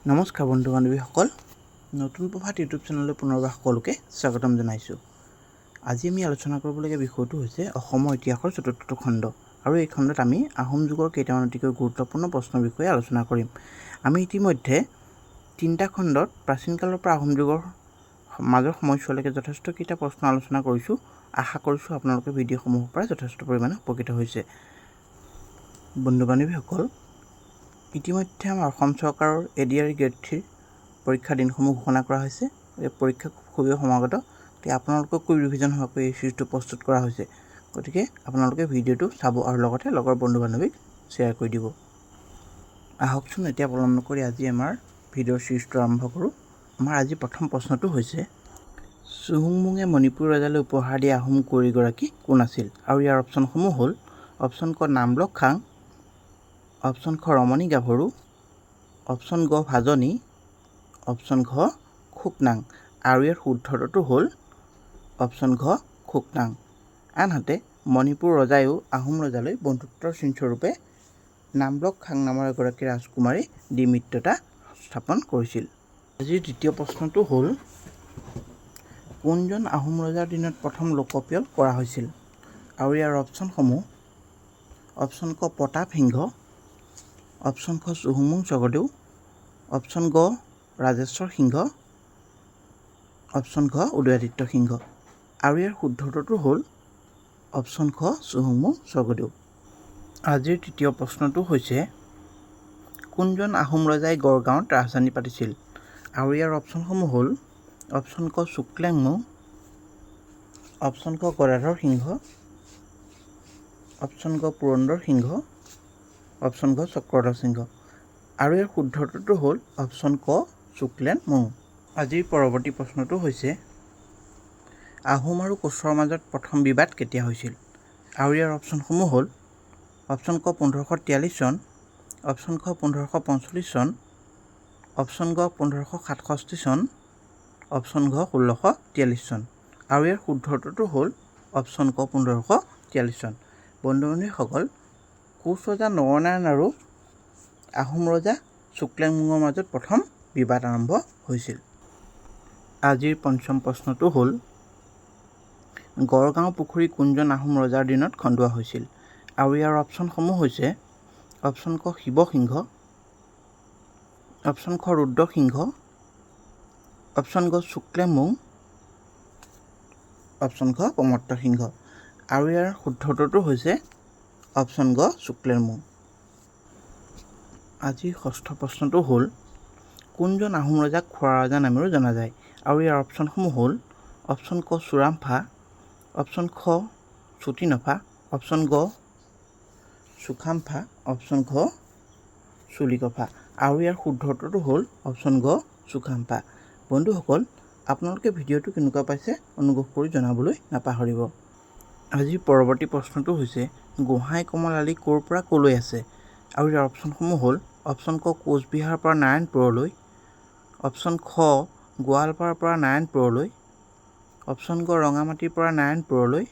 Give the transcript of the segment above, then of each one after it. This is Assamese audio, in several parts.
নমস্কাৰ বন্ধু বান্ধৱীসকল, নতুন প্ৰভাত ইউটিউব চেনেললৈ পুনৰবাৰ সকলোকে স্বাগতম জনাইছোঁ। আজি আমি আলোচনা কৰিবলগীয়া বিষয়টো হৈছে অসমৰ ইতিহাসৰ চতুৰ্থটো খণ্ড, আৰু এই খণ্ডত আমি আহোম যুগৰ কেইটামান অতিকৈ গুৰুত্বপূৰ্ণ প্ৰশ্নৰ বিষয়ে আলোচনা কৰিম। আমি ইতিমধ্যে 3টা খণ্ডত প্ৰাচীন কালৰ পৰা আহোম যুগৰ মাজৰ সময়ছোৱালৈকে যথেষ্টকেইটা প্ৰশ্ন আলোচনা কৰিছোঁ। আশা কৰিছোঁ আপোনালোকে ভিডিঅ'সমূহৰ পৰা যথেষ্ট পৰিমাণে উপকৃত হৈছে। বন্ধু বান্ধৱীসকল, ইতিমধ্যে আমাৰ অসম চৰকাৰৰ ADR গ্ৰেড 3 পৰীক্ষাৰ দিনসমূহ ঘোষণা কৰা হৈছে। এই পৰীক্ষা খুবেই সমাগত, গতিকে আপোনালোকক কুইক ৰিভিজন হোৱাকৈ এই চিৰিজটো প্ৰস্তুত কৰা হৈছে। গতিকে আপোনালোকে ভিডিঅ'টো চাব আৰু লগতে লগৰ বন্ধু বান্ধৱীক শ্বেয়াৰ কৰি দিব। আহকচোন এতিয়া পলম নকৰি আজি আমাৰ ভিডিঅ'ৰ চিৰিজটো আৰম্ভ কৰোঁ। আমাৰ আজি প্ৰথম প্ৰশ্নটো হৈছে, চুহুংমুঙে মণিপুৰ ৰজালৈ উপহাৰ দিয়া আহোম কুঁৱৰীগৰাকী কোন আছিল? আৰু ইয়াৰ অপশ্যনসমূহ হ'ল অপশ্যন ক নামলক খাং, অপশ্যন খ ৰমণী গাভৰু, অপশ্যন গ ভাজনী, অপশ্যন ঘ খুকনাং। আৰু ইয়াৰ শুদ্ধটো হ'ল অপশ্যন ঘ খুকনাং। আনহাতে মণিপুৰ ৰজায়ো আহোম ৰজালৈ বন্ধুত্বৰ চিনস্বৰূপে নামলক খাং নামৰ এগৰাকী ৰাজকুমাৰী দ্বিমিত্ৰতা স্থাপন কৰিছিল। আজিৰ দ্বিতীয় প্ৰশ্নটো হ'ল, কোনজন আহোম ৰজাৰ দিনত প্ৰথম লোকপিয়ল কৰা হৈছিল? আৰু ইয়াৰ অপশ্যনসমূহ অপশ্যন ক প্ৰতাপ সিংহ, অপশ্যন খ চুহুংমুং স্বৰ্গদেউ, অপশ্যন গ ৰাজেশ্বৰ সিংহ, অপশ্যন ঘ উদয়াদিত্য সিংহ। আৰু ইয়াৰ শুদ্ধটো হ'ল অপশ্যন খ চুহুংমুং স্বৰ্গদেউ। আজিৰ তৃতীয় প্ৰশ্নটো হৈছে, কোনজন আহোম ৰজাই গড়গাঁৱত ৰাজধানী পাতিছিল? আৰু ইয়াৰ অপশ্যনসমূহ হ'ল অপশ্যন ক চুক্লেংমুং, অপশ্যন ক গদাধৰ সিংহ, অপশ্যন গ পুৰন্দৰ সিংহ, অপশ্যন ঘ চক্ৰধৰ সিংহ। আৰু ইয়াৰ শুদ্ধটো হ'ল অপশ্যন ক চুক্লেংমুং। আজিৰ পৰৱৰ্তী প্ৰশ্নটো হৈছে, আহোম আৰু কোচৰ মাজত প্ৰথম বিবাদ কেতিয়া হৈছিল? আৰু ইয়াৰ অপশ্যনসমূহ হ'ল অপশ্যন ক 1543 চন, অপশ্যন খ 1545 চন, অপশ্যন গ 1567 চন, অপশ্যন ঘ 1643 চন। আৰু ইয়াৰ শুদ্ধটো হ'ল অপশ্যন ক 1543 চন। বন্ধু বান্ধৱীসকল, কোচ ৰজা নৰনাৰায়ণ আৰু আহোম ৰজা চুক্লেংমুঙৰ মাজত প্ৰথম বিবাদ আৰম্ভ হৈছিল। আজিৰ পঞ্চম প্ৰশ্নটো হ'ল, গড়গাঁও পুখুৰী কোনজন আহোম ৰজাৰ দিনত খন্দোৱা হৈছিল? আৰু ইয়াৰ অপশ্যনসমূহ হৈছে অপশ্যন ক শিৱসিংহ, অপশ্যন খ ৰুদ্ৰসিংহ, অপশ্যন গ চুক্লেংমুং, অপশ্যন ঘ প্ৰমত্ত সিংহ। আৰু ইয়াৰ শুদ্ধটো হৈছে অপশ্যন গ চুক্লেংমুং। আজিৰ ষষ্ঠ প্ৰশ্নটো হ'ল, কোনজন আহোম ৰজাক খোৱা ৰজা নামেৰেও জনা যায়? আৰু ইয়াৰ অপশ্যনসমূহ হ'ল অপশ্যন ক চুৰামফা, অপশ্যন খ চুটিনফা, অপশ্যন গ চুখামফা, অপশ্যন ঘ চুলিকফা। আৰু ইয়াৰ শুদ্ধটো হ'ল অপশ্যন গ চুখামফা। বন্ধুসকল, আপোনালোকে ভিডিঅ'টো কেনেকুৱা পাইছে অনুগ্ৰহ কৰি জনাবলৈ নাপাহৰিব। আজিৰ পৰৱৰ্তী প্ৰশ্নটো হৈছে, গোহাঁই কমল আলি ক'ৰ পৰা ক'লৈ আছে? আৰু ইয়াৰ অপশ্যনসমূহ হ'ল অপশ্যন ক কোচবিহাৰৰ পৰা নাৰায়ণপুৰলৈ, অপশ্যন খ গোৱালপাৰাৰ পৰা নাৰায়ণপুৰলৈ, অপশ্যন গ ৰঙামাটিৰ পৰা নাৰায়ণপুৰলৈ,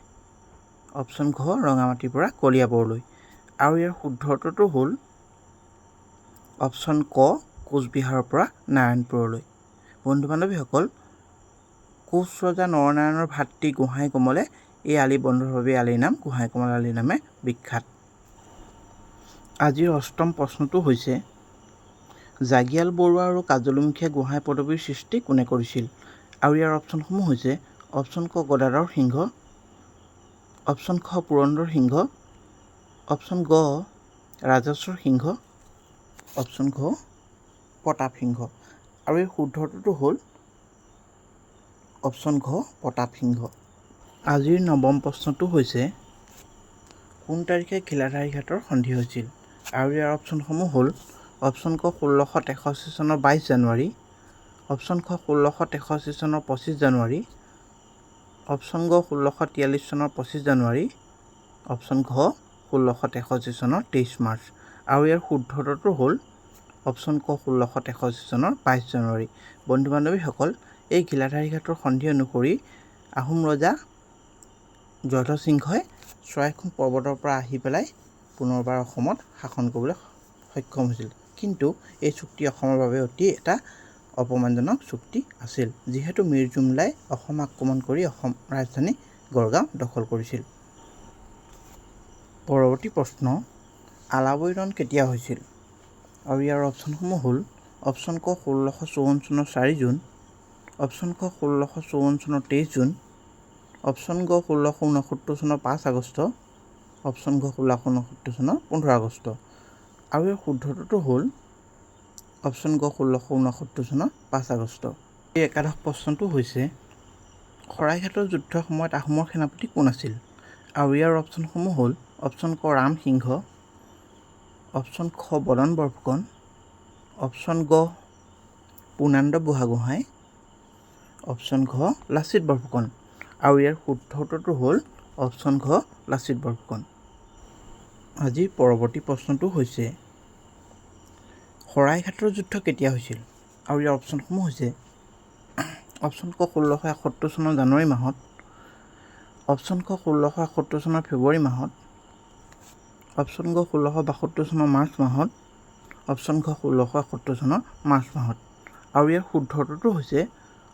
অপশ্যন ঘ ৰঙামাটিৰ পৰা কলিয়াবৰলৈ। আৰু ইয়াৰ শুদ্ধটো হ'ল অপশ্যন ক কোচবিহাৰৰ পৰা নাৰায়ণপুৰলৈ। বন্ধু বান্ধৱীসকল, কোচ ৰজা নৰনাৰায়ণৰ ভাতৃ গোহাঁই কমলে এই আলি বন্ধৰ বাবে আলিৰ নাম গোহাঁই কমল আলি নামে বিখ্যাত। আজিৰ অষ্টম প্ৰশ্নটো হৈছে, জাগিয়াল বৰুৱা আৰু কাজলীমুখীয়া গোহাঁই পদবীৰ সৃষ্টি কোনে কৰিছিল? আৰু ইয়াৰ অপশ্যনসমূহ হৈছে অপশ্যন ক গদাধৰ সিংহ, অপশ্যন খ পুৰন্দৰ সিংহ, অপশ্যন গ ৰাজেশ্বৰ সিংহ, অপশ্যন ঘ প্ৰতাপ সিংহ। আৰু এই শুদ্ধটো হ'ল অপশ্যন ঘ প্ৰতাপ সিংহ। আজিৰ নৱম প্ৰশ্নটো হৈছে, কোন তাৰিখে ঘিলাধাৰী ঘাটৰ সন্ধি হৈছিল? আৰু ইয়াৰ অপশ্যনসমূহ হ'ল অপশ্যন ক 1663 চনৰ 22 জানুৱাৰী, অপশ্যন খ 1663 চনৰ 25 জানুৱাৰী, অপশ্যন গ 1643 চনৰ 25 জানুৱাৰী, অপশ্যন ঘ 1663 চনৰ 23 মাৰ্চ। আৰু ইয়াৰ শুদ্ধটো হ'ল অপশ্যন ক 1663 চনৰ 22 জানুৱাৰী। বন্ধু বান্ধৱীসকল, এই ঘিলাধাৰী ঘাটৰ সন্ধি অনুসৰি আহোম ৰজা জয়ধ্বজ চৰাইখন পৰ্বতৰ পৰা আহি পেলাই পুনৰবাৰ অসমত শাসন কৰিবলৈ সক্ষম হৈছিল। কিন্তু এই চুক্তি অসমৰ বাবে অতি এটা অপমানজনক চুক্তি আছিল, যিহেতু মীৰ জুমলাই অসম আক্ৰমণ কৰি অসম ৰাজধানী গড়গাঁও দখল কৰিছিল। পৰৱৰ্তী প্ৰশ্ন, আলাবৈ ৰণ কেতিয়া হৈছিল? আৰু ইয়াৰ অপশ্যনসমূহ হ'ল অপশ্যন ক 1654 চনৰ 4 জুন, অপশ্যন খ 1654 চনৰ 23 জুন, অপশ্যন গ 1669 চনৰ 5 আগষ্ট, অপশ্যন ঘ 1669 চনৰ 15 আগষ্ট। আৰু ইয়াৰ শুদ্ধটোতো হ'ল অপশ্যন গ 1669 চনৰ 5 আগষ্ট। এই একাদশ প্ৰশ্নটো হৈছে শৰাইঘাটৰ যুদ্ধৰ সময়ত আহোমৰ সেনাপতি কোন আছিল? আৰু ইয়াৰ অপশ্যনসমূহ হ'ল অপশ্যন ক ৰাম সিংহ, অপশ্যন খ বদন বৰফুকন, অপশ্যন গ পূৰ্ণানন্দ বুঢ়াগোহাঁই, অপশ্যন ঘ লাচিত বৰফুকন। আৰু ইয়াৰ শুদ্ধ উত্তৰটো হ'ল অপশ্যন ঘ লাচিত বৰফুকন। আজিৰ পৰৱৰ্তী প্ৰশ্নটো হৈছে শৰাইঘাটৰ যুদ্ধ কেতিয়া হৈছিল? আৰু ইয়াৰ অপশ্যনসমূহ হৈছে অপশ্যন ক 1671 চনৰ জানুৱাৰী মাহত, অপশ্যন খ 1671 চনৰ ফেব্ৰুৱাৰী মাহত, অপশ্যন গ 1672 চনৰ মাৰ্চ মাহত, অপশ্যন ঘ 1671 চনৰ মাৰ্চ মাহত। আৰু ইয়াৰ শুদ্ধ উত্তৰটো হৈছে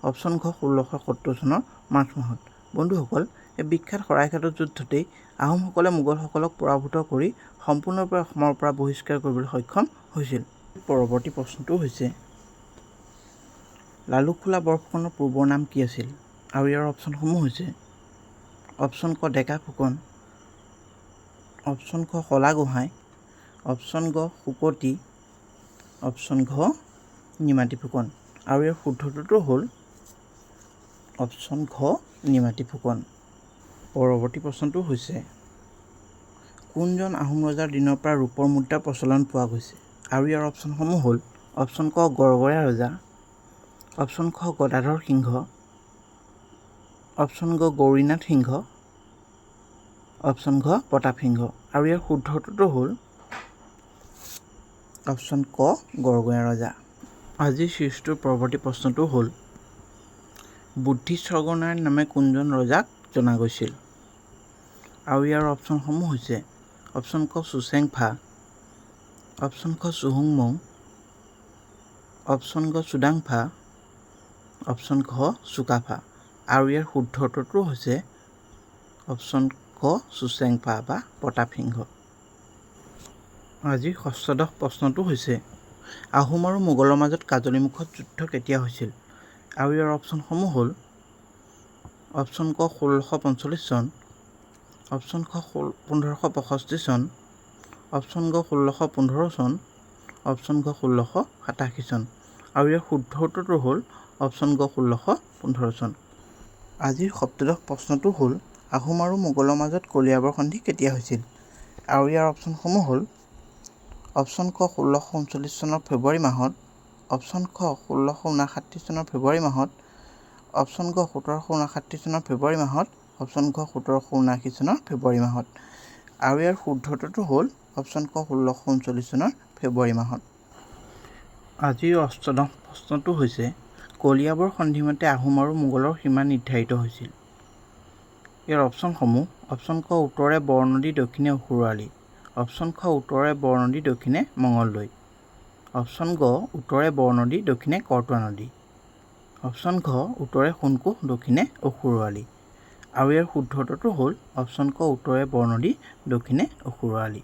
অপশ্যন ঘ 1671 চনৰ মাৰ্চ মাহত। বন্ধুসকল, এই বিখ্যাত শৰাইঘাটৰ যুদ্ধতেই আহোমসকলে মোগলসকলক পৰাভূত কৰি সম্পূৰ্ণৰূপে অসমৰ পৰা বহিষ্কাৰ কৰিবলৈ সক্ষম হৈছিল। পৰৱৰ্তী প্ৰশ্নটো হৈছে লালুকখোলা বৰফুকনৰ পূৰ্বৰ নাম কি আছিল? আৰু ইয়াৰ অপশ্যনসমূহ হৈছে অপশ্যন ক ডেকা ফুকন, অপশ্যন খ শলা গোহাঁই, অপশ্যন গ শুকতি, অপশ্যন ঘ নিমাতী ফুকন। আৰু ইয়াৰ শুদ্ধটোতো হ'ল অপশ্যন ঘ নিমাতী ফুকন। পৰৱৰ্তী প্ৰশ্নটো হৈছে কোনজন আহোম ৰজাৰ দিনৰ পৰা ৰূপৰ মুদ্ৰাৰ প্ৰচলন পোৱা গৈছে? আৰু ইয়াৰ অপশ্যনসমূহ হ'ল অপশ্যন ক গড়গড়ীয়া ৰজা, অপশ্যন খ গদাধৰ সিংহ, অপশ্যন গ গৌৰীনাথ সিংহ, অপশ্যন ঘ প্ৰতাপ সিংহ। আৰু ইয়াৰ শুদ্ধ উত্তৰটো হ'ল অপশ্যন ক গড়গড়ীয়া ৰজা। আজিৰ চিৰিজটোৰ পৰৱৰ্তী প্ৰশ্নটো হ'ল বুদ্ধিষ্ট স্বৰ্গনাৰায়ণ নামে কোনজন ৰজাক জনা গৈছিল? আৰু ইয়াৰ অপশ্যনসমূহ হৈছে অপশ্যন ক চুচেংফা, অপশ্যন খ চুহুংমুং, অপশ্যন গ চুডাংফা, অপশ্যন ঘ চুকাফা। আৰু ইয়াৰ শুদ্ধ উত্তৰটো হৈছে অপশ্যন ক চুচেংফা বা প্ৰতাপ সিংহ। আজিৰ ষষ্ঠদশ প্ৰশ্নটো হৈছে আহোম আৰু মোগলৰ মাজত কাজলীমুখত যুদ্ধ কেতিয়া হৈছিল? আৰু ইয়াৰ অপশ্যনসমূহ হ'ল অপশ্যন ক 1645 চন, অপশ্যন খ 1565 চন, অপশ্যন গ 1615 চন, অপশ্যন ঘ 1687 চন। আৰু ইয়াৰ শুদ্ধ উত্তৰটো হ'ল অপশ্যন গ 1615 চন। আজিৰ সপ্তদশ প্ৰশ্নটো হ'ল আহোম আৰু মোগলৰ মাজত কলিয়াবৰ সন্ধি কেতিয়া হৈছিল? আৰু ইয়াৰ অপশ্যনসমূহ হ'ল অপশ্যন ক 1639 চনৰ ফেব্ৰুৱাৰী মাহত, অপশ্যন খ 1659 চনৰ ফেব্ৰুৱাৰী মাহত, অপশ্যন গ 1759 চনৰ ফেব্ৰুৱাৰী মাহত, অপশ্যন ঘ 1779 চনৰ ফেব্ৰুৱাৰী মাহত। আৰু ইয়াৰ শুদ্ধ উত্তৰটো হ'ল অপশ্যন ক 1639 চনৰ ফেব্ৰুৱাৰী মাহত। আজিৰ অষ্টদশ প্ৰশ্নটো হৈছে কলিয়াবৰ সন্ধি মতে আহোম আৰু মোগলৰ সীমা নিৰ্ধাৰিত হৈছিল। ইয়াৰ অপশ্যনসমূহ অপশ্যন ক উত্তৰে বৰনদী দক্ষিণে অসুৰআলি, অপশ্যন খ উত্তৰে বৰনদী দক্ষিণে মঙলদৈ, অপশ্যন গ উত্তৰে বৰনদী দক্ষিণে কৰতোৱা নদী, অপশ্যন ঘ উত্তৰে সোণকোষ দক্ষিণে অসুৰআলি। আৰু ইয়াৰ শুদ্ধ উত্তৰটো হ'ল অপশ্যন ক উত্তৰে বৰনদী দক্ষিণে অসুৰআলি।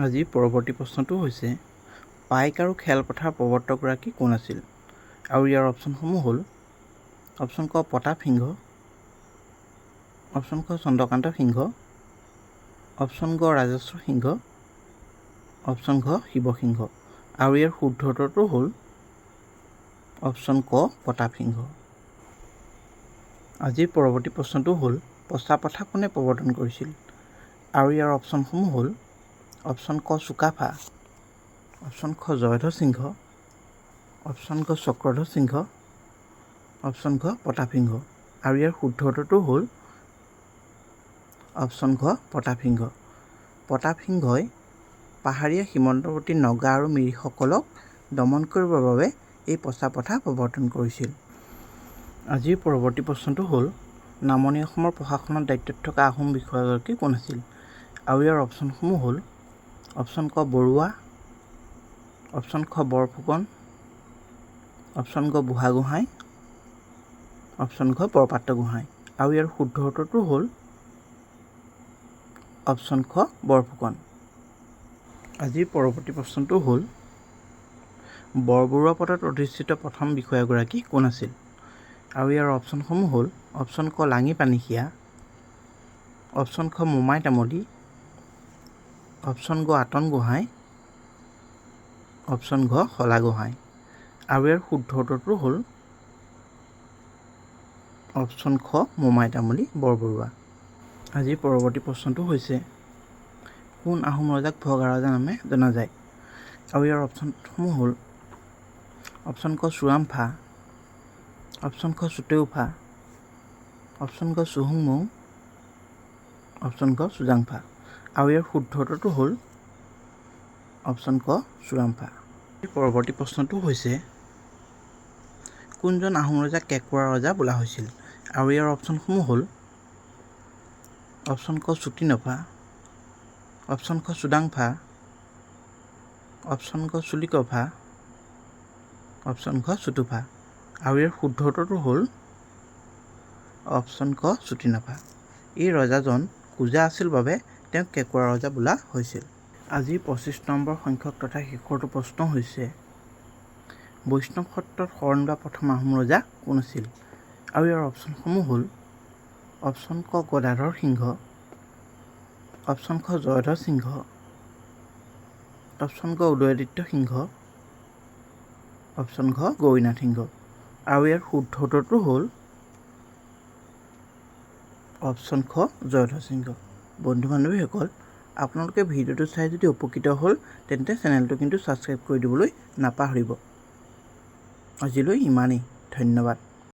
আজিৰ পৰৱৰ্তী প্ৰশ্নটো হৈছে পাইক আৰু খেলপথাৰ প্ৰৱৰ্তকগৰাকী কোন আছিল? আৰু ইয়াৰ অপশ্যনসমূহ হ'ল অপশ্যন ক প্ৰতাপ সিংহ, অপশ্যন খ চন্দ্ৰকান্ত সিংহ, অপশ্যন গ ৰাজেশ্বৰ সিংহ, অপশ্যন ঘ শিৱসিংহ। আৰু ইয়াৰ শুদ্ধ উত্তৰটো হ'ল অপশ্যন ক প্ৰতাপ সিংহ। আজিৰ পৰৱৰ্তী প্ৰশ্নটো হ'ল পছা প্ৰথা কোনে প্ৰৱৰ্তন কৰিছিল? আৰু ইয়াৰ অপশ্যনসমূহ হ'ল অপশ্যন ক চুকাফা, অপশ্যন খ জয়ধ্বজ সিংহ, অপশ্যন ঘ চক্ৰধ্বজ সিংহ, অপশ্যন ঘ প্ৰতাপ সিংহ। আৰু ইয়াৰ শুদ্ধ উত্তৰটো হ'ল অপশ্যন ঘ প্ৰতাপ সিংহ। প্ৰতাপ সিংহই পাহাৰীয়া সীমান্তৱৰ্তী নগা আৰু মিৰিসকলক দমন কৰিবৰ বাবে এই পছা প্ৰথা প্ৰৱৰ্তন কৰিছিল। আজিৰ পৰৱৰ্তী প্ৰশ্নটো হ'ল নামনি অসমৰ প্ৰশাসনৰ দায়িত্বত থকা আহোম বিষয়াগৰাকী কোন আছিল? আৰু ইয়াৰ অপশ্যনসমূহ হ'ল অপশ্যন ক বৰুৱা, অপশ্যন খ বৰফুকন, অপশ্যন গ বুঢ়াগোহাঁই, অপশ্যন ঘ বৰপাত্ৰ গোহাঁই। আৰু ইয়াৰ শুদ্ধ উত্তৰটো হ'ল অপশ্যন খ বৰফুকন। আজিৰ পৰৱৰ্তী প্ৰশ্নটো হ'ল বৰবৰুৱা পদত অধিষ্ঠিত প্ৰথম বিষয়াগৰাকী কোন আছিল? আৰু ইয়াৰ অপশ্যনসমূহ হ'ল অপশ্যন ক লাঙি পানীশিয়া, অপশ্যন খ মোমাই তামুলী, অপশ্যন গ আতন গোহাঁই, অপশ্যন ঘ শলা গোহাঁই। আৰু ইয়াৰ শুদ্ধ উত্তৰটো হ'ল অপশ্যন খ মোমাই তামুলী বৰবৰুৱা। আজিৰ পৰৱৰ্তী প্ৰশ্নটো হৈছে কোন আহোম ৰজাক ভগা ৰজা নামে জনা যায়? আৰু ইয়াৰ অপশ্যনসমূহ হ'ল অপশ্যন ক চুৰামফা, অপশ্যন খ চুতেউফা, অপশ্যন ক চুহুংমুং, অপশ্যন ক চুজাংফা। আৰু ইয়াৰ শুদ্ধ উত্তৰটো হ'ল অপশ্যন ক চুৰামফা। পৰৱৰ্তী প্ৰশ্নটো হৈছে কোনজন আহোম ৰজাক কেঁকোৰা ৰজা বোলা হৈছিল? আৰু ইয়াৰ অপশ্যনসমূহ হ'ল অপশ্যন ক চুটিনফা, অপশ্যন খ চুডাংফা, অপশ্যন ক চুলিকফা, অপশ্যন খ চুটুফা। আৰু ইয়াৰ শুদ্ধ উত্তৰটো হ'ল অপশ্যন ক চুটিনফা। এই ৰজাজন কোজা আছিল বাবে তেওঁক কেঁকোৰা ৰজা বোলা হৈছিল। আজিৰ 25 নম্বৰ সংখ্যক তথা শেষৰটো প্ৰশ্ন হৈছে বৈষ্ণৱ সত্ৰত শৰণ লোৱা প্ৰথম আহোম ৰজা কোন আছিল? আৰু ইয়াৰ অপশ্যনসমূহ হ'ল অপশ্যন ক গদাধৰ সিংহ, অপশ্যন খ জয়ধ্বজ সিংহ, অপশ্যন ক উদয়াদিত্য সিংহ, অপশ্যন ঘ গৌৰীনাথ সিংহ। আৰু ইয়াৰ শুদ্ধ উত্তৰটো হ'ল অপশ্যন খ জয়ধ্বজ সিংহ। বন্ধু বান্ধৱীসকল, আপোনালোকে ভিডিঅ'টো চাই যদি উপকৃত হ'ল তেন্তে চেনেলটো কিন্তু ছাবস্ক্ৰাইব কৰি দিবলৈ নাপাহৰিব। আজিলৈ ইমানেই, ধন্যবাদ।